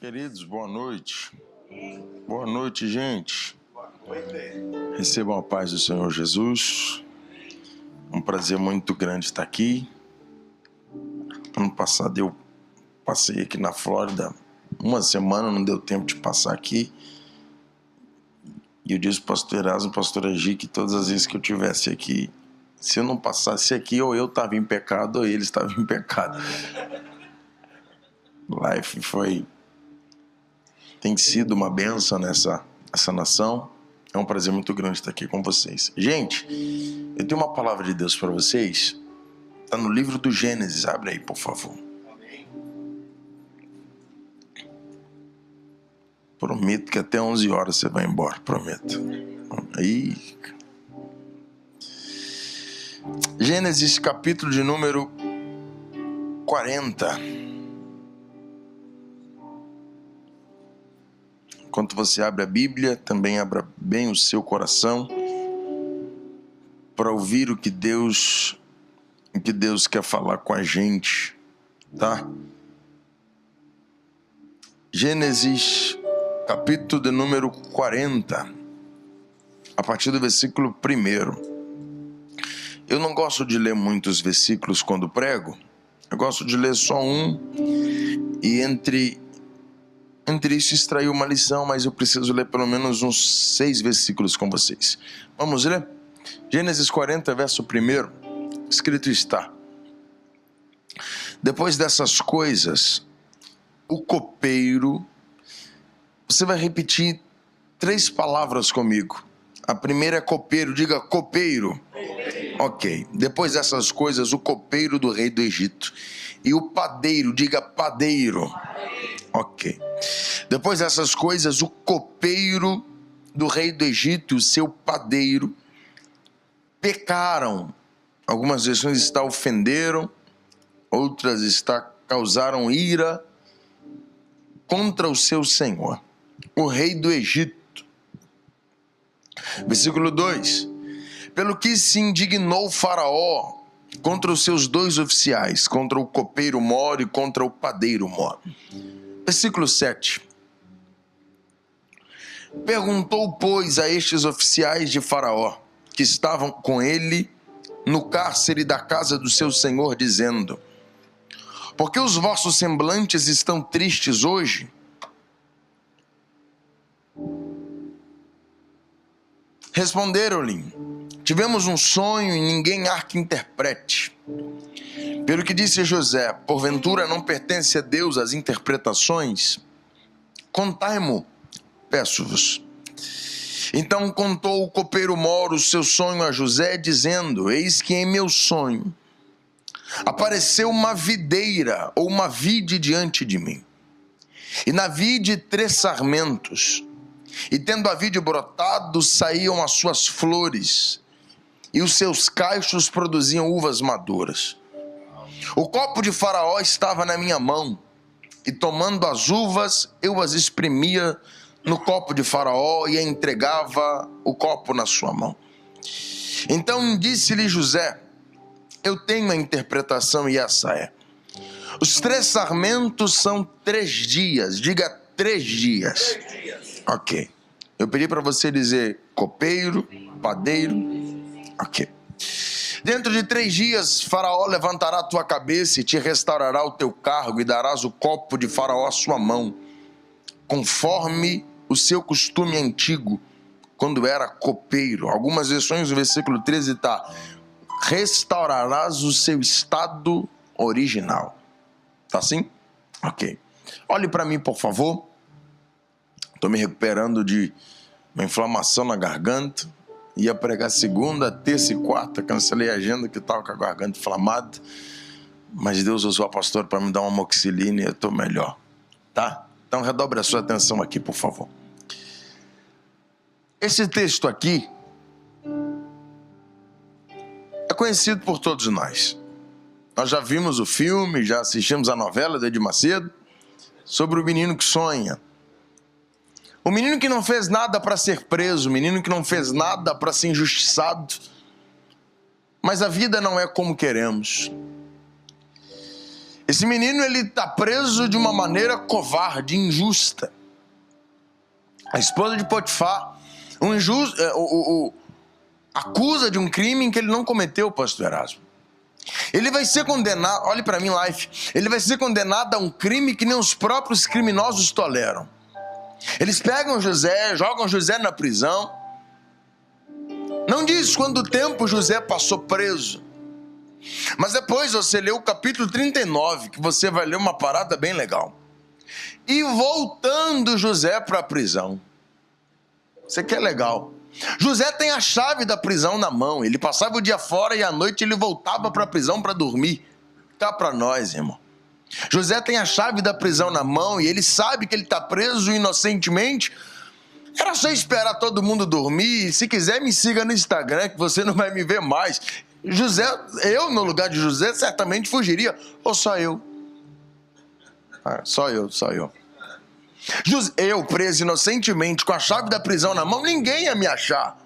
Queridos, boa noite. Boa noite, gente. Recebam a paz do Senhor Jesus. Um prazer muito grande estar aqui. Ano passado eu passei aqui na Flórida uma semana, não deu tempo de passar aqui. E eu disse para o pastor Erasmo e pastor Agi que todas as vezes que eu estivesse aqui, se eu não passasse aqui, ou eu estava em pecado, ou eles estavam em pecado. Life tem sido uma bênção nessa nação. É um prazer muito grande estar aqui com vocês. Gente, eu tenho uma palavra de Deus para vocês. Está no livro do Gênesis. Abre aí, por favor. Amém. Prometo que até 11 horas você vai embora. Prometo. Aí. Gênesis, capítulo de número 40. Enquanto você abre a Bíblia, também abra bem o seu coração para ouvir o que Deus quer falar com a gente, tá? Gênesis, capítulo de número 40, a partir do versículo 1. Eu não gosto de ler muitos versículos quando prego, eu gosto de ler só um e entre isso extrair uma lição, mas eu preciso ler pelo menos uns 6 versículos com vocês. Vamos ler? Gênesis 40, verso 1, escrito está: depois dessas coisas, o copeiro... Você vai repetir 3 palavras comigo. A primeira é copeiro, diga copeiro. Ok. Depois dessas coisas, o copeiro do rei do Egito. E o padeiro, diga padeiro. Ok. Depois dessas coisas, o copeiro do rei do Egito e o seu padeiro pecaram. Algumas versões está ofenderam, outras está causaram ira contra o seu senhor, o rei do Egito. Versículo 2. Pelo que se indignou Faraó contra os seus 2 oficiais, contra o copeiro mor e contra o padeiro mor. Versículo 7. Perguntou, pois, a estes oficiais de Faraó, que estavam com ele no cárcere da casa do seu senhor, dizendo: por que os vossos semblantes estão tristes hoje? Responderam-lhe: tivemos um sonho e ninguém há que interprete. Pelo que disse José: porventura não pertence a Deus as interpretações? Contai-mo, peço-vos. Então contou o copeiro mor o seu sonho a José, dizendo: eis que em meu sonho apareceu uma videira ou uma vide diante de mim, e na vide 3 sarmentos, e tendo a vide brotado, saíam as suas flores, e os seus cachos produziam uvas maduras. O copo de Faraó estava na minha mão, e tomando as uvas, eu as exprimia no copo de Faraó e entregava o copo na sua mão. Então disse-lhe José: eu tenho a interpretação e essa é: os 3 sarmentos são 3 dias. Diga 3 dias. Ok. Eu pedi para você dizer copeiro, padeiro. Ok. Dentro de 3 dias, Faraó levantará a tua cabeça e te restaurará o teu cargo, e darás o copo de Faraó à sua mão, conforme o seu costume antigo, quando era copeiro. Algumas versões, o versículo 13 está: restaurarás o seu estado original. Tá assim? Ok. Olhe para mim, por favor. Estou me recuperando de uma inflamação na garganta. Ia pregar segunda, terça e quarta. Cancelei a agenda que estava com a garganta inflamada. Mas Deus usou a pastora para me dar uma amoxicilina e eu estou melhor. Tá? Então redobre a sua atenção aqui, por favor. Esse texto aqui é conhecido por todos nós. Nós já vimos o filme, já assistimos a novela de Edir Macedo sobre o menino que sonha. O menino que não fez nada para ser preso, o menino que não fez nada para ser injustiçado. Mas a vida não é como queremos. Esse menino, ele está preso de uma maneira covarde, injusta. A esposa de Potifar acusa de um crime em que ele não cometeu, pastor Erasmo. Ele vai ser condenado, olhe para mim, Life, ele vai ser condenado a um crime que nem os próprios criminosos toleram. Eles pegam José, jogam José na prisão. Não diz quanto tempo José passou preso, mas depois você lê o capítulo 39, que você vai ler uma parada bem legal. E voltando José para a prisão. Isso aqui é legal. José tem a chave da prisão na mão. Ele passava o dia fora e à noite ele voltava para a prisão para dormir. Cá para nós, irmão. José tem a chave da prisão na mão e ele sabe que ele está preso inocentemente. Era só esperar todo mundo dormir. Se quiser, me siga no Instagram, que você não vai me ver mais. José, eu no lugar de José certamente fugiria. Ou só eu? Só eu. Eu preso inocentemente com a chave da prisão na mão, ninguém ia me achar.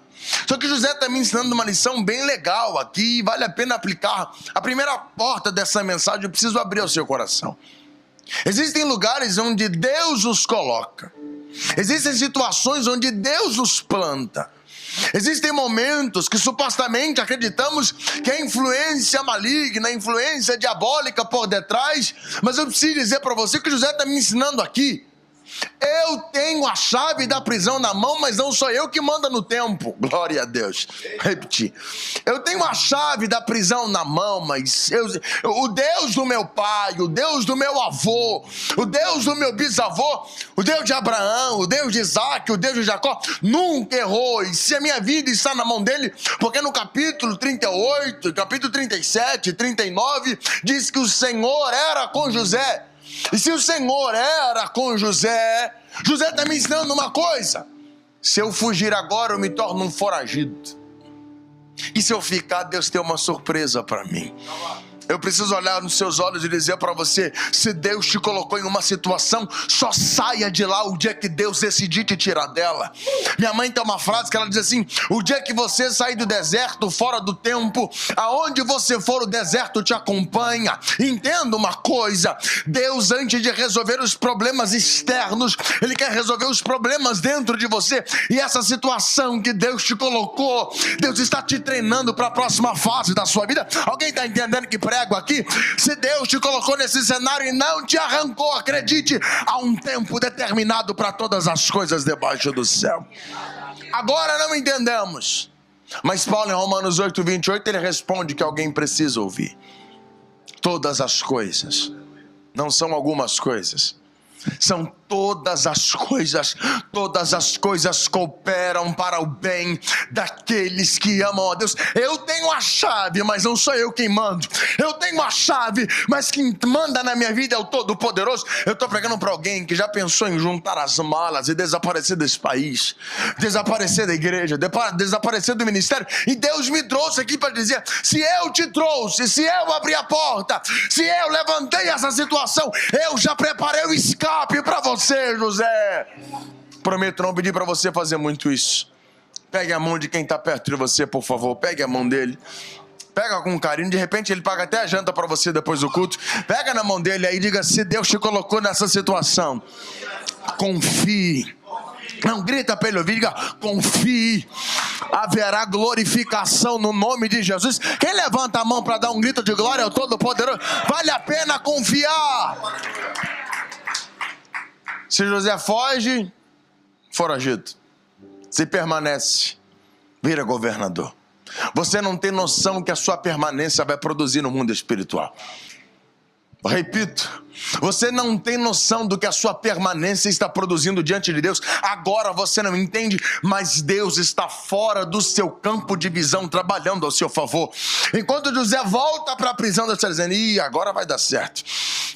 Só que José está me ensinando uma lição bem legal aqui, vale a pena aplicar. A primeira porta dessa mensagem, eu preciso abrir o seu coração. Existem lugares onde Deus nos coloca. Existem situações onde Deus nos planta. Existem momentos que supostamente acreditamos que é influência maligna, influência diabólica por detrás, mas eu preciso dizer para você que José está me ensinando aqui. Eu tenho a chave da prisão na mão, mas não sou eu que manda no tempo. Glória a Deus. Repetir. Eu tenho a chave da prisão na mão, mas o Deus do meu pai, o Deus do meu avô, o Deus do meu bisavô, o Deus de Abraão, o Deus de Isaac, o Deus de Jacó, nunca errou. E se a minha vida está na mão dele, porque no capítulo 38, capítulo 37, 39, diz que o Senhor era com José. E se o Senhor era com José, José está me ensinando uma coisa: se eu fugir agora, eu me torno um foragido. E se eu ficar, Deus tem uma surpresa para mim. Eu preciso olhar nos seus olhos e dizer para você: se Deus te colocou em uma situação, só saia de lá o dia que Deus decidir te tirar dela. Minha mãe tem uma frase que ela diz assim: o dia que você sair do deserto, fora do tempo, aonde você for, o deserto te acompanha. Entenda uma coisa: Deus, antes de resolver os problemas externos, Ele quer resolver os problemas dentro de você. E essa situação que Deus te colocou, Deus está te treinando para a próxima fase da sua vida. Alguém está entendendo que prego aqui? Se Deus te colocou nesse cenário e não te arrancou, acredite, há um tempo determinado para todas as coisas debaixo do céu. Agora não entendemos, mas Paulo em Romanos 8, 28, ele responde que alguém precisa ouvir. Todas as coisas, não são algumas coisas, são todas as coisas cooperam para o bem daqueles que amam a Deus. Eu tenho a chave, mas não sou eu quem mando. Eu tenho a chave, mas quem manda na minha vida é o Todo-Poderoso. Eu estou pregando para alguém que já pensou em juntar as malas e desaparecer desse país, desaparecer da igreja, desaparecer do ministério. E Deus me trouxe aqui para dizer: se eu te trouxe, se eu abri a porta, se eu levantei essa situação, eu já preparei o escape para você, José. Prometo não pedir para você fazer muito isso. Pegue a mão de quem está perto de você, por favor. Pegue a mão dele. Pega com carinho. De repente ele paga até a janta para você depois do culto. Pega na mão dele aí e diga: se Deus te colocou nessa situação, confie. Não, grita para ele ouvir, diga: confie. Haverá glorificação no nome de Jesus. Quem levanta a mão para dar um grito de glória ao Todo-Poderoso? Vale a pena confiar. Se José foge, foragido. Se permanece, vira governador. Você não tem noção que a sua permanência vai produzir no mundo espiritual. Repito, você não tem noção do que a sua permanência está produzindo diante de Deus. Agora você não entende, mas Deus está fora do seu campo de visão, trabalhando ao seu favor. Enquanto José volta para a prisão, Deus está dizendo: ih, agora vai dar certo.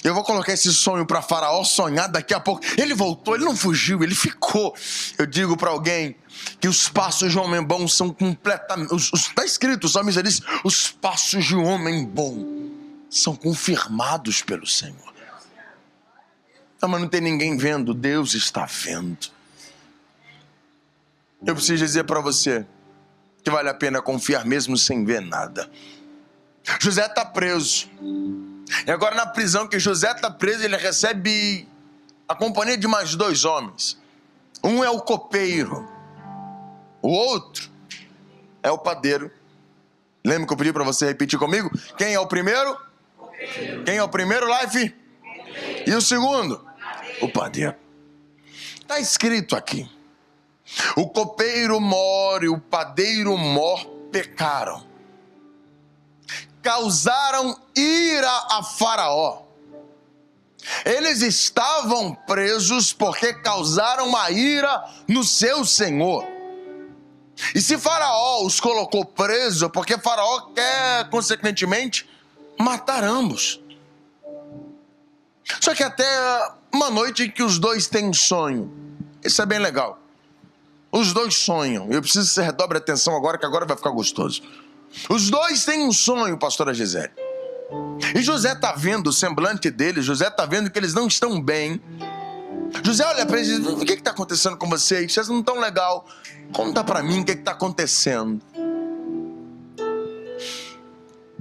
Eu vou colocar esse sonho para Faraó sonhar daqui a pouco. Ele voltou, ele não fugiu, ele ficou. Eu digo para alguém que os passos de um homem bom são completamente... Está escrito, o salmista diz: os passos de um homem bom são confirmados pelo Senhor. Não, mas não tem ninguém vendo. Deus está vendo. Eu preciso dizer para você que vale a pena confiar mesmo sem ver nada. José está preso. E agora na prisão que José está preso, ele recebe a companhia de mais 2 homens. Um é o copeiro, o outro é o padeiro. Lembra que eu pedi para você repetir comigo? Quem é o primeiro? Copeiro. Quem é o primeiro, Life? Copeiro. E o segundo? Padeiro. O padeiro. Está escrito aqui. O copeiro mor e o padeiro mor pecaram. Causaram ira a Faraó. Eles estavam presos porque causaram uma ira no seu senhor. E se Faraó os colocou presos, porque Faraó quer, consequentemente, matar ambos. Só que até uma noite que os dois têm um sonho. Isso é bem legal. Os dois sonham. Eu preciso que você redobre a atenção agora, que agora vai ficar gostoso. Os dois têm um sonho, pastora Gisele. E José está vendo o semblante deles, José está vendo que eles não estão bem. José olha para eles e diz: o que está acontecendo com vocês? Vocês não estão legal. Conta para mim o que está acontecendo.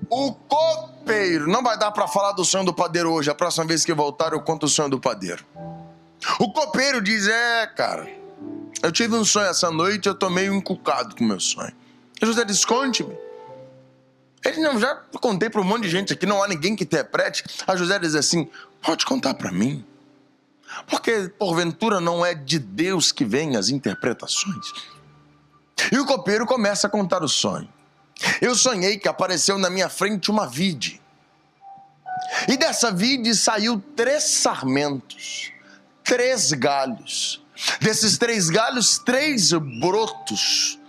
O copeiro, não vai dar para falar do sonho do padeiro hoje. A próxima vez que voltar eu conto o sonho do padeiro. O copeiro diz: cara, eu tive um sonho essa noite, eu estou meio encucado com o meu sonho. E José diz: conte-me. Ele: não, já contei para um monte de gente aqui, não há ninguém que interprete. A José diz assim: pode contar para mim. Porque porventura não é de Deus que vêm as interpretações. E o copeiro começa a contar o sonho. Eu sonhei que apareceu na minha frente uma vide. E dessa vide saiu 3 sarmentos, 3 galhos. Desses 3 galhos, 3 brotos.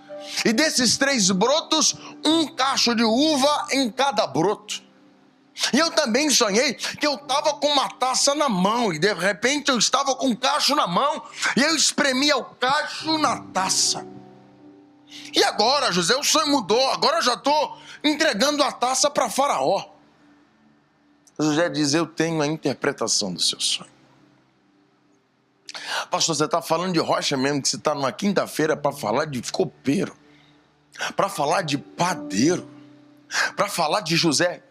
E desses 3 brotos, um cacho de uva em cada broto. E eu também sonhei que eu estava com uma taça na mão. E de repente eu estava com um cacho na mão. E eu espremia o cacho na taça. E agora, José, o sonho mudou. Agora eu já estou entregando a taça para Faraó. José diz: eu tenho a interpretação do seu sonho. Pastor, você está falando de rocha mesmo, que você está numa quinta-feira para falar de copeiro, para falar de padeiro, para falar de José.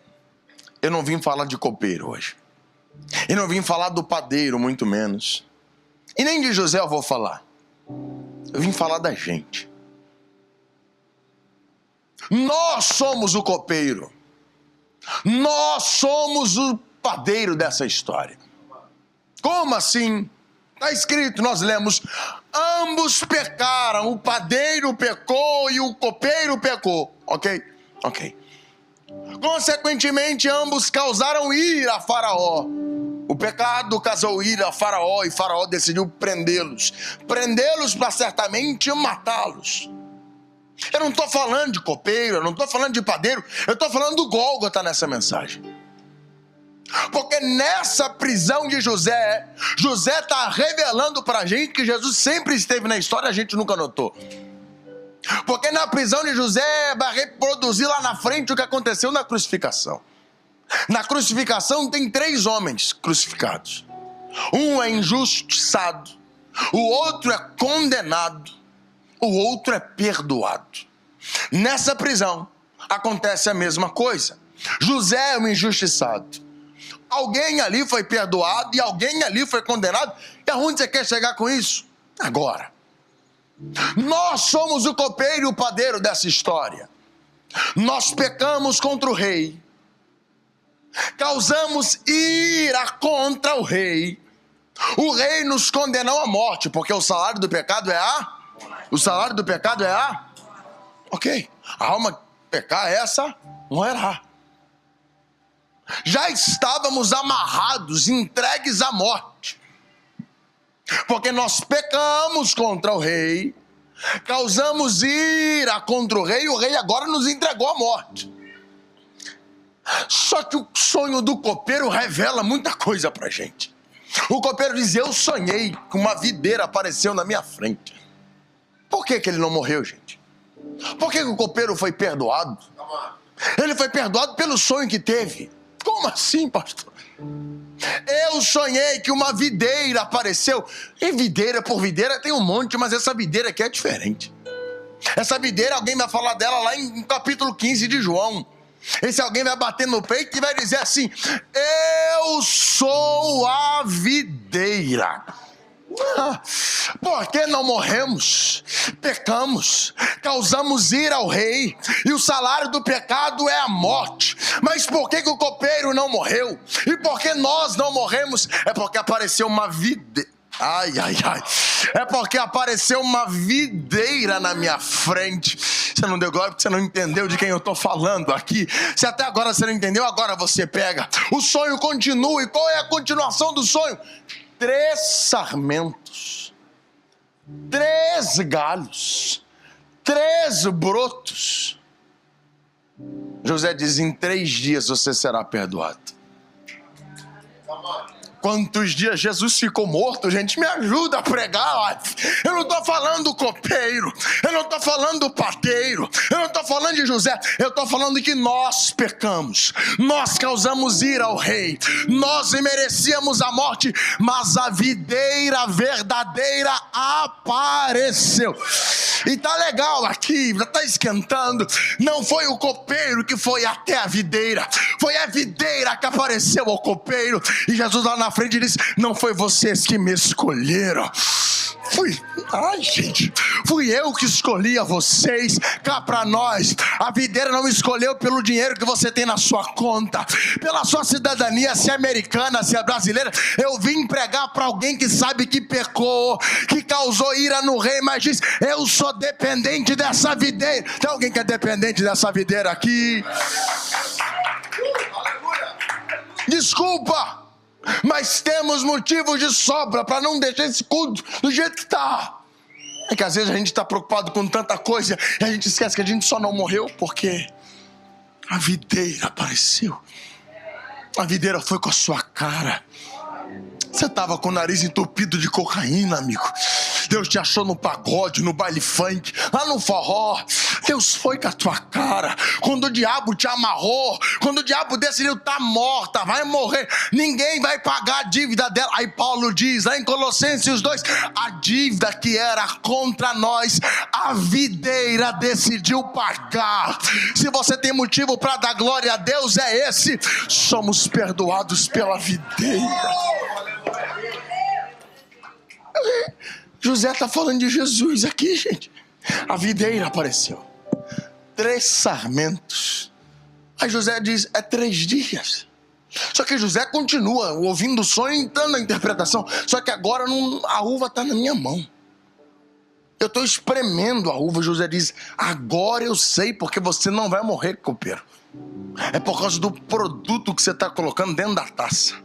Eu não vim falar de copeiro hoje. Eu não vim falar do padeiro, muito menos. E nem de José eu vou falar. Eu vim falar da gente. Nós somos o copeiro. Nós somos o padeiro dessa história. Como assim? Está escrito, nós lemos: ambos pecaram, o padeiro pecou e o copeiro pecou. Ok? Ok. Consequentemente, ambos causaram ira a Faraó. O pecado causou ira a Faraó e Faraó decidiu prendê-los. Prendê-los para certamente matá-los. Eu não estou falando de copeiro, eu não estou falando de padeiro, eu estou falando do Gólgota nessa mensagem. Porque nessa prisão de José, José está revelando para a gente que Jesus sempre esteve na história, a gente nunca notou. Porque na prisão de José vai reproduzir lá na frente o que aconteceu na crucificação. Na crucificação tem 3 homens crucificados. Um é injustiçado, o outro é condenado, o outro é perdoado. Nessa prisão acontece a mesma coisa. José é um injustiçado. Alguém ali foi perdoado e alguém ali foi condenado. E aonde você quer chegar com isso? Agora. Nós somos o copeiro e o padeiro dessa história. Nós pecamos contra o rei. Causamos ira contra o rei. O rei nos condenou à morte, porque o salário do pecado é a... O salário do pecado é a... Ok. A alma pecar essa morrerá. Já estávamos amarrados, entregues à morte. Porque nós pecamos contra o rei, causamos ira contra o rei agora nos entregou à morte. Só que o sonho do copeiro revela muita coisa pra gente. O copeiro diz: eu sonhei que uma videira apareceu na minha frente. Por que ele não morreu, gente? Por que o copeiro foi perdoado? Ele foi perdoado pelo sonho que teve. Como assim, pastor? Eu sonhei que uma videira apareceu. E videira por videira tem um monte, mas essa videira aqui é diferente. Essa videira, alguém vai falar dela lá em capítulo 15 de João. Esse alguém vai bater no peito e vai dizer assim: eu sou a videira. Porque não morremos, pecamos, causamos ira ao rei, e o salário do pecado é a morte. Mas por que o copeiro não morreu? E por que nós não morremos? É porque apareceu uma videira. É porque apareceu uma videira na minha frente. Você não deu glória porque você não entendeu de quem eu estou falando aqui. Se até agora você não entendeu, agora você pega. O sonho continua. E qual é a continuação do sonho? 3 sarmentos, 3 galhos, 3 brotos. José diz: em 3 dias você será perdoado. Quantos dias Jesus ficou morto, gente? Me ajuda a pregar. Eu não estou falando do copeiro, eu não estou falando do padeiro, eu não estou falando de José. Eu estou falando que nós pecamos, nós causamos ira ao rei, nós merecíamos a morte, mas a videira verdadeira apareceu. E tá legal aqui, já tá esquentando. Não foi o copeiro que foi até a videira, foi a videira que apareceu ao copeiro. E Jesus lá na frente disse: não foi vocês que me escolheram, fui eu que escolhi a vocês. Cá pra nós, a videira não escolheu pelo dinheiro que você tem na sua conta, pela sua cidadania, se é americana, se é brasileira. Eu vim pregar para alguém que sabe que pecou, que causou ira no rei, mas diz: eu sou dependente dessa videira. Tem alguém que é dependente dessa videira aqui? Desculpa, mas temos motivos de sobra para não deixar esse culto do jeito que está. É que às vezes a gente está preocupado com tanta coisa e a gente esquece que a gente só não morreu porque a videira apareceu. A videira foi com a sua cara. Você estava com o nariz entupido de cocaína, amigo. Deus te achou no pagode, no baile funk, lá no forró. Deus foi com a tua cara. Quando o diabo te amarrou, quando o diabo decidiu: tá morta, vai morrer, ninguém vai pagar a dívida dela. Aí Paulo diz lá em Colossenses 2: a dívida que era contra nós, a videira decidiu pagar. Se você tem motivo para dar glória a Deus, é esse: somos perdoados pela videira. José está falando de Jesus aqui, gente. A videira apareceu, 3 sarmentos. Aí José diz: é 3 dias. Só que José continua ouvindo o sonho, entrando na interpretação. Só que agora a uva está na minha mão, eu estou espremendo a uva. José diz: agora eu sei porque você não vai morrer, copeiro. É por causa do produto que você está colocando dentro da taça.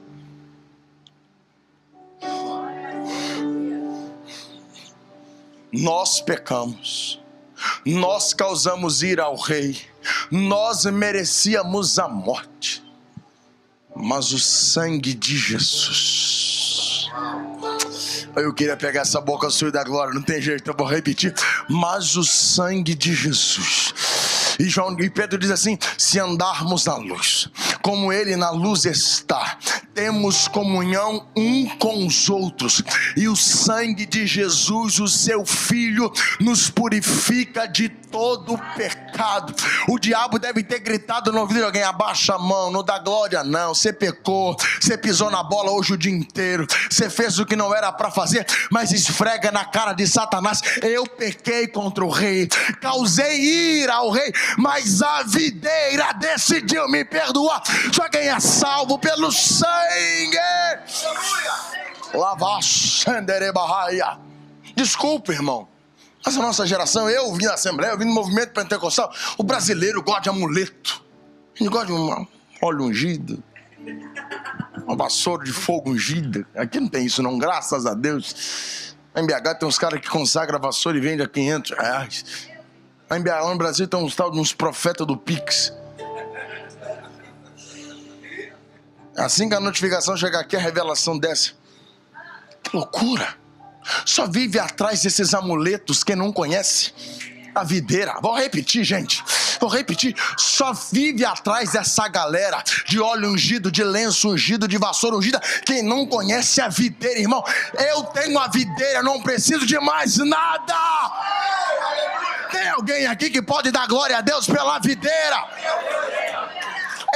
Nós pecamos, nós causamos ira ao rei, nós merecíamos a morte, mas o sangue de Jesus... Eu queria pegar essa boca sua e dar glória, não tem jeito, eu vou repetir: mas o sangue de Jesus. E Pedro diz assim: se andarmos na luz, como Ele na luz está, temos comunhão um com os outros, e o sangue de Jesus, o seu Filho, nos purifica de todo pecado. O diabo deve ter gritado no ouvido de alguém: abaixa a mão, não dá glória não, você pecou, você pisou na bola hoje o dia inteiro, você fez o que não era para fazer. Mas esfrega na cara de Satanás: eu pequei contra o rei, causei ira ao rei, mas a videira decidiu me perdoar. Só quem é salvo pelo sangue. Desculpa, irmão, mas a nossa geração, eu vim na Assembleia, eu vim no movimento pentecostal, o brasileiro gosta de amuleto. Ele gosta de um óleo ungido, uma vassoura de fogo ungida. Aqui não tem isso não, graças a Deus. Na BH tem uns caras que consagram a vassoura e vende a R$500. Lá em BH, lá no Brasil, tem uns profetas do Pix. Assim que a notificação chegar aqui, a revelação desce. Que loucura! Só vive atrás desses amuletos quem não conhece a videira. Vou repetir, gente. Vou repetir. Só vive atrás dessa galera de óleo ungido, de lenço ungido, de vassoura ungida, quem não conhece a videira, irmão. Eu tenho a videira, não preciso de mais nada. Tem alguém aqui que pode dar glória a Deus pela videira?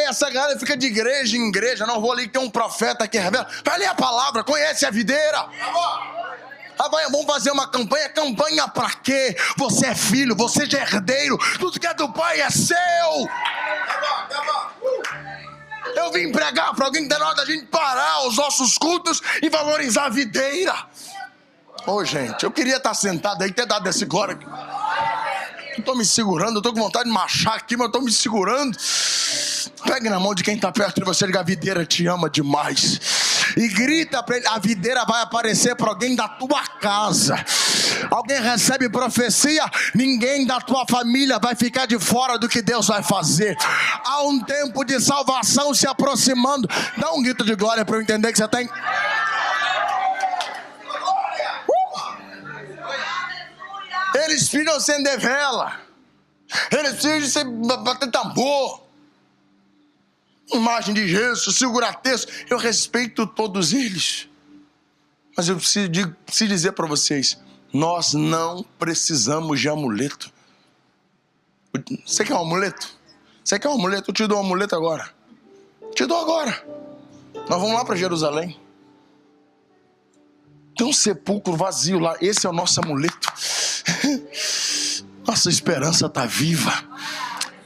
Aí essa galera fica de igreja em igreja. Não, vou ali que tem um profeta que revela. Vai ler a palavra, conhece a videira. Vamos fazer uma campanha. Campanha pra quê? Você é filho, você é herdeiro. Tudo que é do pai é seu. Eu vim pregar para alguém que tá na hora da gente parar os nossos cultos e valorizar a videira. Ô, gente, eu queria estar sentado aí, ter dado esse glória. Eu tô me segurando, eu tô com vontade de marchar aqui, mas eu tô me segurando. Pegue na mão de quem tá perto de você, diga: a videira te ama demais. E grita pra ele: a videira vai aparecer para alguém da tua casa. Alguém recebe profecia, ninguém da tua família vai ficar de fora do que Deus vai fazer. Há um tempo de salvação se aproximando. Dá um grito de glória para eu entender que você tem. Eles precisam acender vela. Eles precisam bater tambor. Imagem de Jesus, segurar texto. Eu respeito todos eles. Mas eu preciso dizer para vocês: nós não precisamos de amuleto. Você quer um amuleto? Você quer um amuleto? Eu te dou um amuleto agora. Te dou agora. Nós vamos lá para Jerusalém. Tem um sepulcro vazio lá. Esse é o nosso amuleto. Nossa esperança está viva.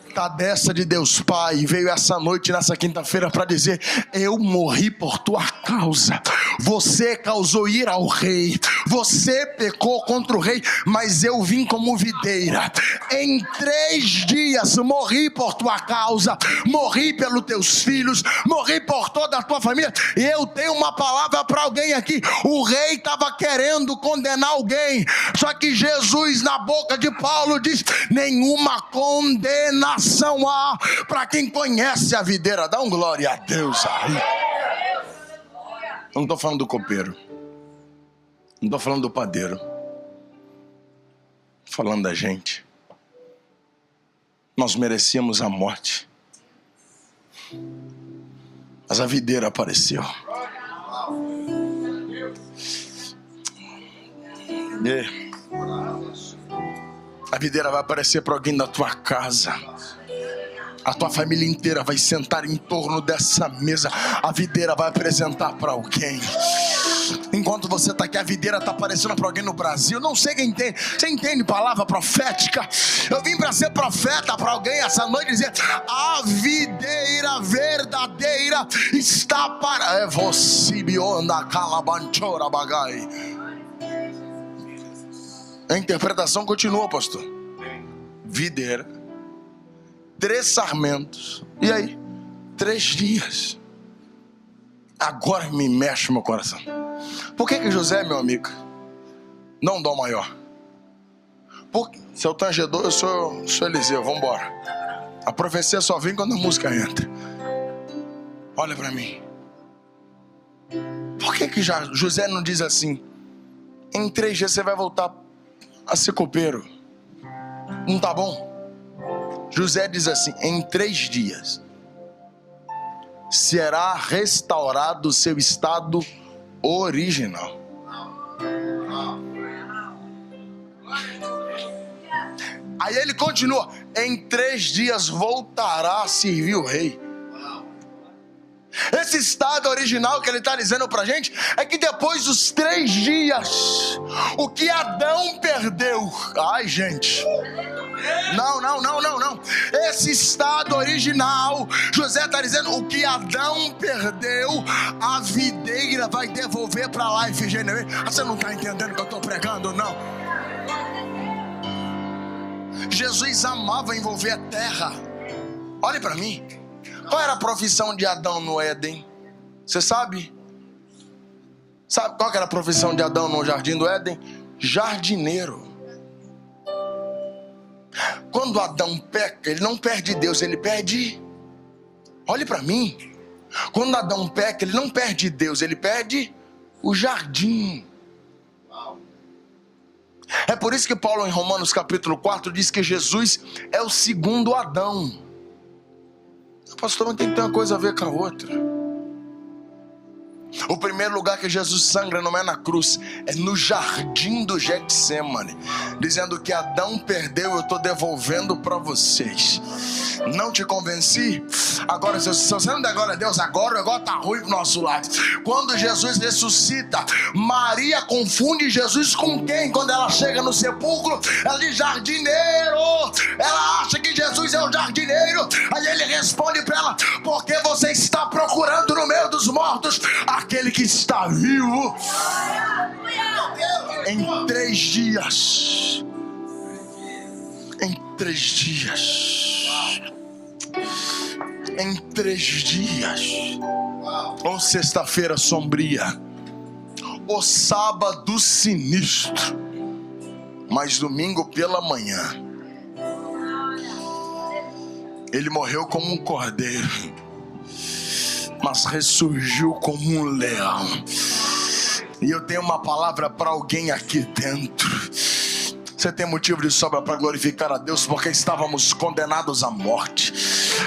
Está dessa de Deus Pai. Veio essa noite, nessa quinta-feira, para dizer: eu morri por tua causa. Você causou ira ao rei. Você pecou contra o rei. Mas eu vim como videira. Em 3 dias morri por tua causa. Morri pelos teus filhos. Morri por toda a tua família. E eu tenho uma palavra para alguém aqui. O rei estava querendo condenar alguém. Só que Jesus, na boca de Paulo, diz: nenhuma condenação há para quem conhece a videira. Dá um glória a Deus aí. Eu não estou falando do copeiro. Não estou falando do padeiro. Estou falando da gente. Nós merecíamos a morte. Mas a videira apareceu. A videira vai aparecer para alguém da tua casa. A tua família inteira vai sentar em torno dessa mesa. A videira vai apresentar para alguém. Enquanto você está aqui, a videira está aparecendo para alguém no Brasil. Não sei quem entende. Você entende palavra profética? Eu vim para ser profeta para alguém essa noite, dizer: a videira verdadeira está para... É você, bionda calabanchora bagai. A interpretação continua, pastor. Videira, 3 sarmentos. E aí? 3 dias. Agora me mexe meu coração. Por que José, meu amigo, não dó maior? Porque se eu tangedor, eu sou Eliseu. Vamos embora. A profecia só vem quando a música entra. Olha para mim. Por que José não diz assim: em 3 dias você vai voltar a ser copeiro? Não tá bom? José diz assim: em 3 dias será restaurado o seu estado original. Aí ele continua: em 3 dias voltará a servir o rei. Esse estado original que ele está dizendo pra gente é que depois dos 3 dias, o que Adão perdeu... Ai, gente... Não. Esse estado original, José está dizendo: o que Adão perdeu, a videira vai devolver para lá. Você não está entendendo o que eu estou pregando, não? Jesus amava envolver a terra. Olhe para mim. Qual era a profissão de Adão no Éden? Você sabe? Sabe qual era a profissão de Adão no jardim do Éden? Jardineiro. Quando Adão peca, ele não perde Deus, ele perde... Olhe para mim. Quando Adão peca, ele não perde Deus, ele perde o jardim. É por isso que Paulo, em Romanos capítulo 4, diz que Jesus é o segundo Adão. Pastor, mas tem que ter uma coisa a ver com a outra. O primeiro lugar que Jesus sangra não é na cruz, é no jardim do Getsemane, dizendo que Adão perdeu, eu estou devolvendo para vocês. Não te convenci? Agora, se você não der glória a Deus, agora o negócio está ruim pro nosso lado. Quando Jesus ressuscita, Maria confunde Jesus com quem? Quando ela chega no sepulcro, ela diz jardineiro. Ela acha que Jesus é o jardineiro. Aí ele responde para ela: porque você está procurando no meio dos mortos aquele que está vivo. Em 3 dias. Em 3 dias. Em 3 dias. Ou sexta-feira sombria, ou sábado sinistro, mas domingo pela manhã, ele morreu como um cordeiro, mas ressurgiu como um leão. E eu tenho uma palavra para alguém aqui dentro. Você tem motivo de sobra para glorificar a Deus, porque estávamos condenados à morte.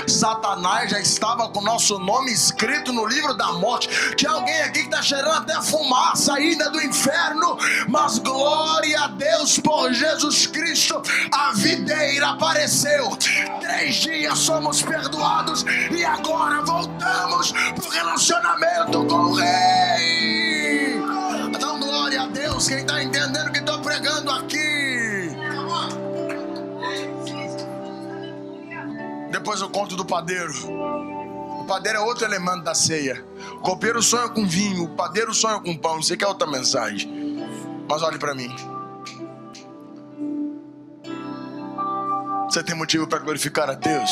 Satanás já estava com nosso nome escrito no livro da morte. Tinha alguém aqui que está cheirando até fumaça ainda do inferno, mas glória a Deus por Jesus Cristo, a videira apareceu. 3 dias somos perdoados e agora voltamos para o relacionamento com o Rei. Então glória a Deus, quem está entendendo o que estou pregando aqui. Depois eu conto do padeiro. O padeiro é outro elemento da ceia. O copeiro sonha com vinho, o padeiro sonha com pão. Isso aqui é outra mensagem. Mas olhe para mim. Você tem motivo para glorificar a Deus?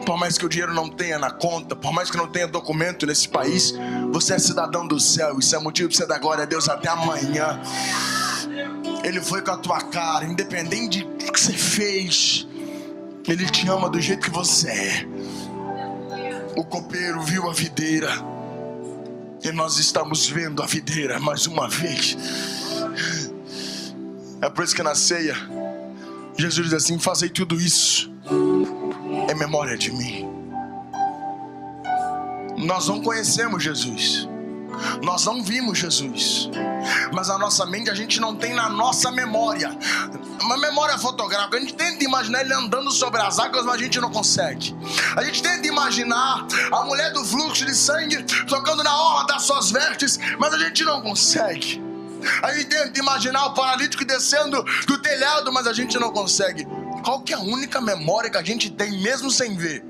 Por mais que o dinheiro não tenha na conta, por mais que não tenha documento nesse país, você é cidadão do céu. Isso é motivo para você dar glória a Deus até amanhã. Ele foi com a tua cara, independente do que você fez. Ele te ama do jeito que você é. O copeiro viu a videira, e nós estamos vendo a videira mais uma vez. É por isso que na ceia Jesus diz assim: fazei tudo isso em memória de mim. Nós não conhecemos Jesus, nós não vimos Jesus, mas a nossa mente, a gente não tem na nossa memória uma memória fotográfica. A gente tenta imaginar ele andando sobre as águas, mas a gente não consegue. A gente tenta imaginar a mulher do fluxo de sangue tocando na orla das suas vestes, mas a gente não consegue. A gente tenta imaginar o paralítico descendo do telhado, mas a gente não consegue. Qual que é a única memória que a gente tem, mesmo sem ver?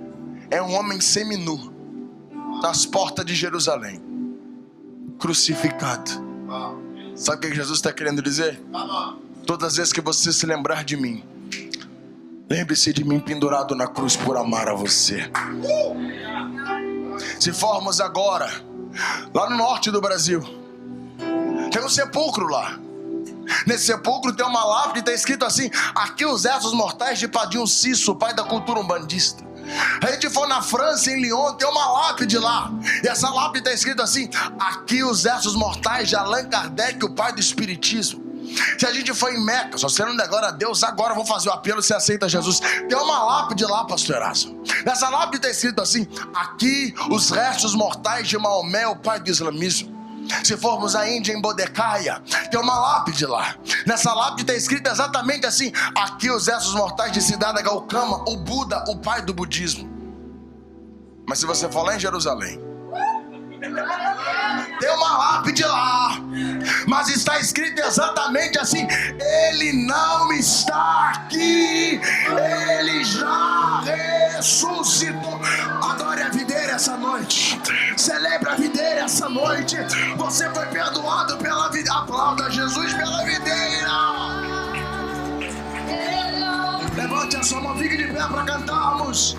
É um homem seminu nas portas de Jerusalém, crucificado. Sabe o que Jesus está querendo dizer? Todas as vezes que você se lembrar de mim, lembre-se de mim pendurado na cruz por amar a você. Se formos agora lá no norte do Brasil, tem um sepulcro lá. Nesse sepulcro tem uma lápide, está escrito assim: aqui os restos mortais de Padinho Cisso, pai da cultura umbandista. A gente for na França, em Lyon, tem uma lápide lá, e essa lápide está escrito assim: aqui os restos mortais de Allan Kardec, o pai do espiritismo. Se a gente for em Meca, se você não der glória a Deus, agora eu vou fazer o apelo, você aceita Jesus. Tem uma lápide lá, pastor Erasmo. Nessa lápide está escrito assim: aqui os restos mortais de Maomé, o pai do islamismo. Se formos à Índia, em Bodhgaya, tem uma lápide lá. Nessa lápide está escrito exatamente assim: aqui os restos mortais de Siddhartha Gautama, o Buda, o pai do budismo. Mas se você for lá em Jerusalém, tem uma lápide lá, mas está escrito exatamente assim: ele não está aqui, ele já ressuscitou. Adore a videira essa noite, celebre a videira essa noite. Você foi perdoado pela vida. Aplauda Jesus pela videira. Levante a sua mão, fique de pé para cantarmos.